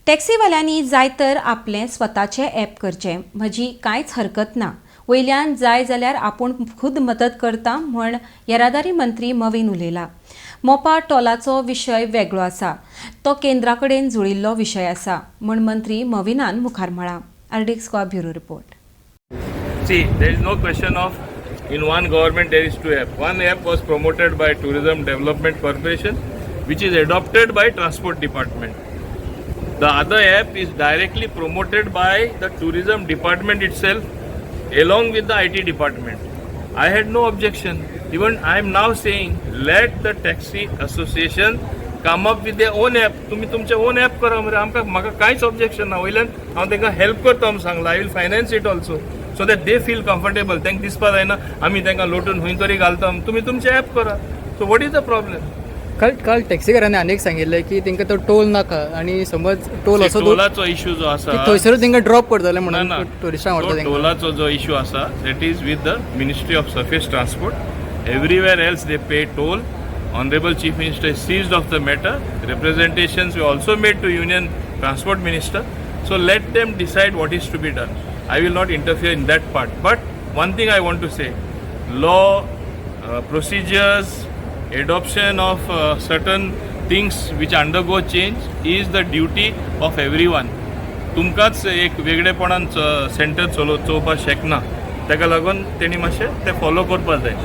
टॅक्सीवाल्यांनी जाय तर आपलें स्वताचें ॲप करचें, म्हजी कांयच हरकत ना. वयल्यान जाय जाल्यार आपूण खुद मदत करता म्हण येरादारी मंत्री मवीन उलयला. मोपा टोलाचो विशय वेगळो आसा, तो केंद्रा कडेन जुळिल्लो विशय आसा म्हण मंत्री मविनान मुखार म्हळां. RDX स्क्वा bureau report. See, there is no question of in one government there is two apps. One app was promoted by Tourism Development Corporation, which is adopted by Transport Department. The other app is directly promoted by the Tourism Department itself, along with the IT department. I had no objection. Even I am now saying, let the taxi association come up with their own app. तुम्ही तुमचे own app करा मरे. आमका म्हाका कांयच objection ना. वयल्यान हांव तांकां help करता म्हूण सांगला. I will finance it also. So that they feel comfortable. तांकां दिसपा जायना आमी तांकां लोटून खंय तरी घालता. तुम्ही तुमचे ॲप करा. So what is the problem? काल टॅक्सीकारांनी अनेक सांगिल्लें की तांकां तो टोल नाका आणि समज टोल असो टोलाचो इश्यू जो आसा थंयसरूच तांकां ड्रॉप करतले म्हणून टुरिस्टांक तो व्हरता. टोलाचो जो इश्यू आसा that is with the ministry of surface transport. Everywhere else they pay toll. Honorable Chief Minister is seized of the matter. Representations were also made to Union Transport Minister. So let them decide what is to be done. I will not interfere in that part. But one thing I want to say, law, procedures, adoption of certain things which undergo change is the duty of everyone. तुमकांच एक वेगळेपणान centre चलोवपाक शकना. ताका लागून तेणी मातशें ते follow करपाक जाय.